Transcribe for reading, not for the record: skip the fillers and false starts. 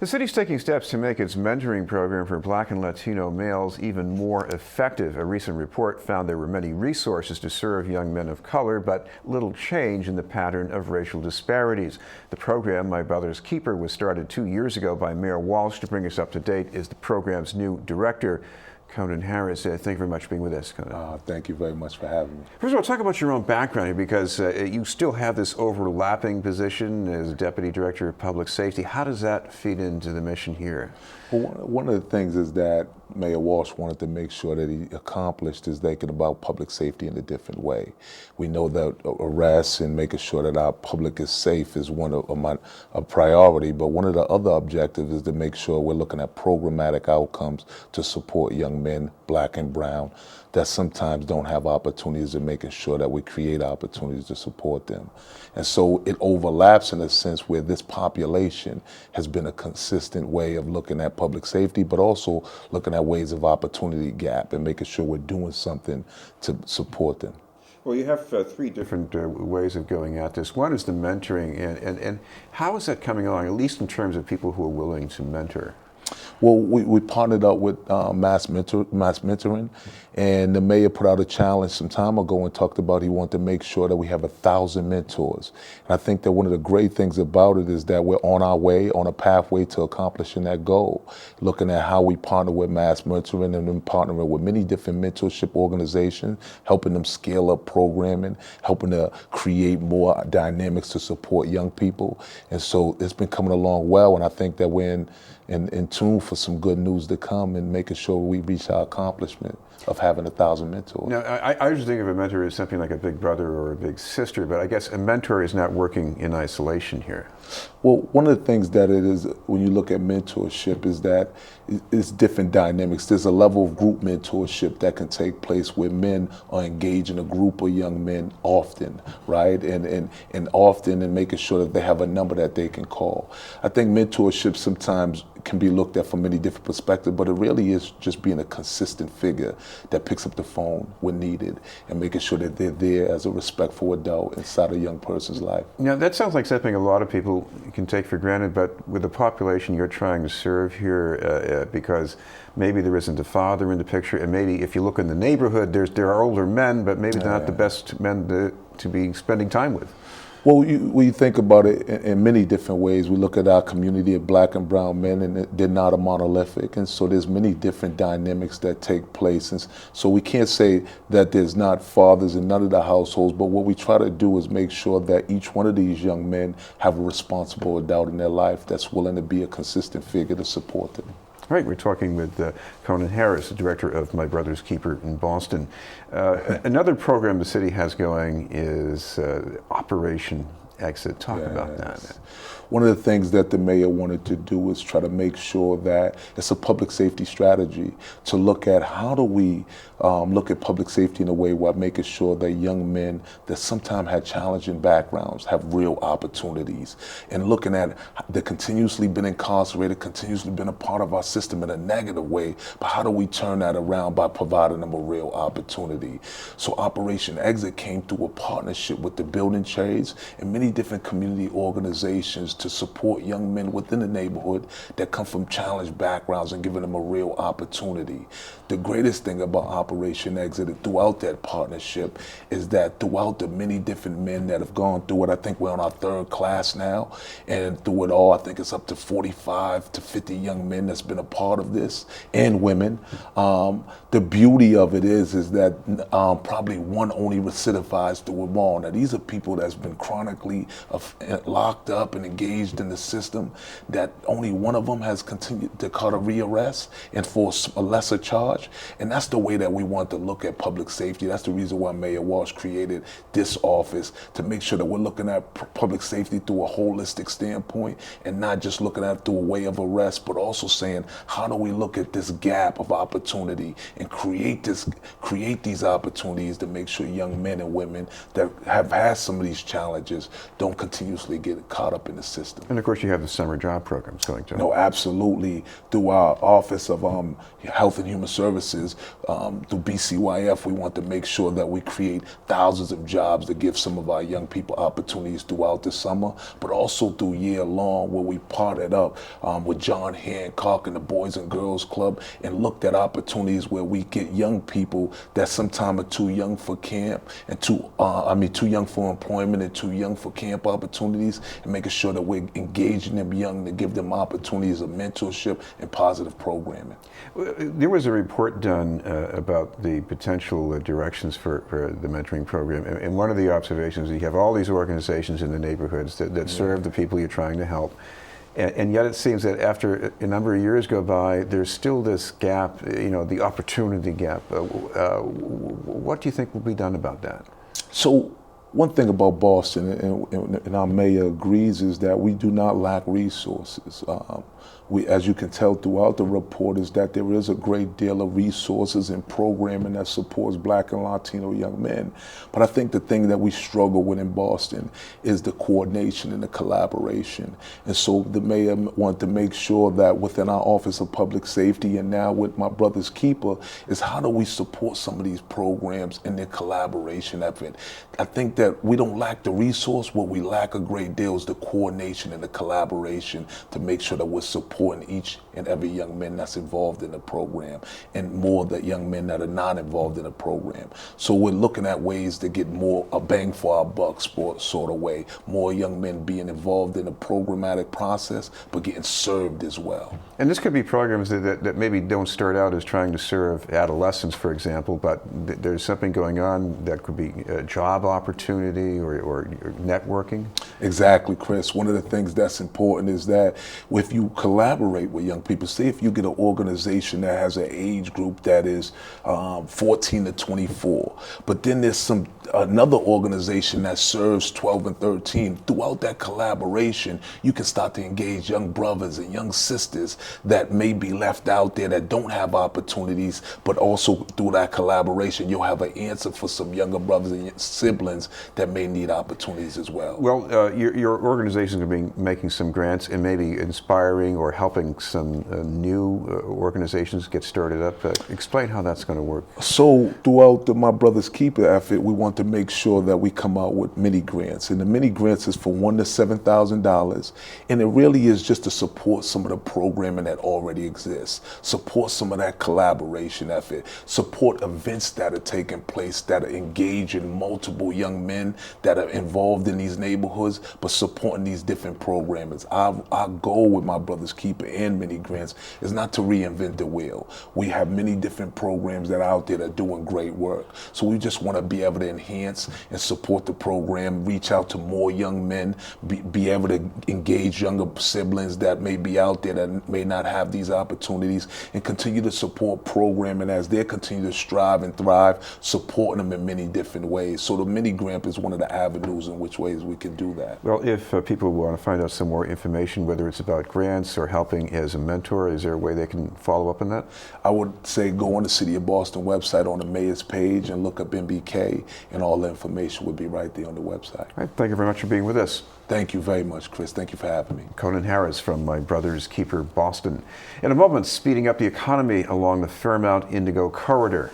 The city's taking steps to make its mentoring program for Black and Latino males even more effective. A recent report found there were many resources to serve young men of color, but little change in the pattern of racial disparities. The program, My Brother's Keeper, was started 2 years ago by Mayor Walsh. To bring us up to date is the program's new director, Conan Harris. Thank you very much for being with us, Conan. Thank you very much for having me. First of all, talk about your own background here, because you still have this overlapping position as Deputy Director of Public Safety. How does that feed into the mission here? Well, one of the things is that Mayor Walsh wanted to make sure that he accomplished is thinking about public safety in a different way. We know that arrests and making sure that our public is safe is one of a priority, but one of the other objectives is to make sure we're looking at programmatic outcomes to support young men, black and brown, that sometimes don't have opportunities, and making sure that we create opportunities to support them. And so it overlaps in a sense where this population has been a consistent way of looking at public safety, but also looking at ways of opportunity gap and making sure we're doing something to support them. Well, you have three different ways of going at this. One is the mentoring, and how is that coming along, at least in terms of people who are willing to mentor? Well, we partnered up with Mass Mentoring, and the mayor put out a challenge some time ago and talked about he wanted to make sure that we have 1,000 mentors. And I think that one of the great things about it is that we're on our way, on a pathway to accomplishing that goal. Looking at how we partner with Mass Mentoring and then partnering with many different mentorship organizations, helping them scale up programming, helping to create more dynamics to support young people. And so it's been coming along well, and I think that we're in tune for some good news to come and making sure we reach our accomplishment of having 1,000 mentors. Now, I usually think of a mentor as something like a big brother or a big sister, but I guess a mentor is not working in isolation here. Well, one of the things that it is when you look at mentorship is that it's different dynamics. There's a level of group mentorship that can take place where men are engaged in a group of young men often, right? And often, and making sure that they have a number that they can call. I think mentorship sometimes can be looked at from many different perspectives, but it really is just being a consistent figure that picks up the phone when needed and making sure that they're there as a respectful adult inside a young person's life. Now, that sounds like something a lot of people can take for granted, but with the population you're trying to serve here, because maybe there isn't a father in the picture, and maybe if you look in the neighborhood, there are older men, but maybe they're not the best men to be spending time with. Well, we think about it in many different ways. We look at our community of black and brown men, and they're not a monolithic, and so there's many different dynamics that take place. And so we can't say that there's not fathers in none of the households, but what we try to do is make sure that each one of these young men have a responsible adult in their life that's willing to be a consistent figure to support them. All right, we're talking with Conan Harris, the director of My Brother's Keeper in Boston. Another program the city has going is Operation Exit. Talk about that. One of the things that the mayor wanted to do is try to make sure that it's a public safety strategy to look at how do we look at public safety in a way while making sure that young men that sometimes had challenging backgrounds have real opportunities, and looking at they're continuously been incarcerated, continuously been a part of our system in a negative way, but how do we turn that around by providing them a real opportunity? So Operation Exit came through a partnership with the building trades and many different community organizations to support young men within the neighborhood that come from challenged backgrounds and giving them a real opportunity. The greatest thing about Operation Exit throughout that partnership is that throughout the many different men that have gone through it, I think we're on our 3rd class now, and through it all, I think it's up to 45 to 50 young men that's been a part of this, and women. The beauty of it is that probably one only recidivises through them all. Now, these are people that's been chronically locked up and engaged in the system, that only one of them has continued to call a rearrest and for a lesser charge. And that's the way that we want to look at public safety. That's the reason why Mayor Walsh created this office, to make sure that we're looking at public safety through a holistic standpoint and not just looking at it through a way of arrest, but also saying, how do we look at this gap of opportunity and create these opportunities to make sure young men and women that have had some of these challenges don't continuously get caught up in the system. And of course, you have the summer job programs going to. No, absolutely. Through our Office of Health and Human Services, through BCYF, we want to make sure that we create thousands of jobs to give some of our young people opportunities throughout the summer, but also through year long, where we partnered up with John Hancock and the Boys and Girls Club and looked at opportunities where we get young people that sometimes are too young for camp and too young for employment and too young for camp opportunities, and making sure that we're engaging them young to give them opportunities of mentorship and positive programming. There was a report done about the potential directions for the mentoring program, and one of the observations is you have all these organizations in the neighborhoods that serve the people you're trying to help, and yet it seems that after a number of years go by, there's still this gap, the opportunity gap. What do you think will be done about that? So one thing about Boston, and our mayor agrees, is that we do not lack resources. As you can tell throughout the report, is that there is a great deal of resources and programming that supports Black and Latino young men. But I think the thing that we struggle with in Boston is the coordination and the collaboration. And so the mayor wanted to make sure that within our Office of Public Safety, and now with my brother's keeper, is how do we support some of these programs and their collaboration effort. I think that we don't lack the resource. What we lack a great deal is the coordination and the collaboration to make sure that we're supporting each and every young man that's involved in the program, and more the young men that are not involved in the program. So we're looking at ways to get more a bang for our buck sort of way, more young men being involved in the programmatic process, but getting served as well. And this could be programs that maybe don't start out as trying to serve adolescents, for example, but there's something going on that could be a job opportunity or networking. Exactly, Chris. One of the things that's important is that if you collaborate with young people, say if you get an organization that has an age group that is 14 to 24, but then there's another organization that serves 12 and 13, throughout that collaboration, you can start to engage young brothers and young sisters that may be left out there that don't have opportunities, but also through that collaboration, you'll have an answer for some younger brothers and siblings that may need opportunities as well. Well, your organization is going to be making some grants and maybe inspiring or helping some new organizations get started up. Explain how that's going to work. So throughout the My Brother's Keeper effort, we want to make sure that we come out with mini grants, and the mini grants is for $1,000 to $7,000, and it really is just to support some of the programming that already exists, support some of that collaboration effort, support events that are taking place that are engaging multiple young men that are involved in these neighborhoods, but supporting these different programmings. Our goal with My Brother's Keeper and mini grants is not to reinvent the wheel. We have many different programs that are out there that are doing great work. So we just want to be able to enhance and support the program, reach out to more young men, be able to engage younger siblings that may be out there that may not have these opportunities, and continue to support programming as they continue to strive and thrive, supporting them in many different ways. So the mini grant is one of the avenues in which ways we can do that. Well, if people want to find out some more information, whether it's about grants or helping as a mentor, is there a way they can follow up on that? I would say go on the City of Boston website on the mayor's page and look up MBK, and all the information would be right there on the website. All right, thank you very much for being with us. Thank you very much, Chris. Thank you for having me. Conan Harris from My Brother's Keeper, Boston. In a moment, speeding up the economy along the Fairmount Indigo Corridor.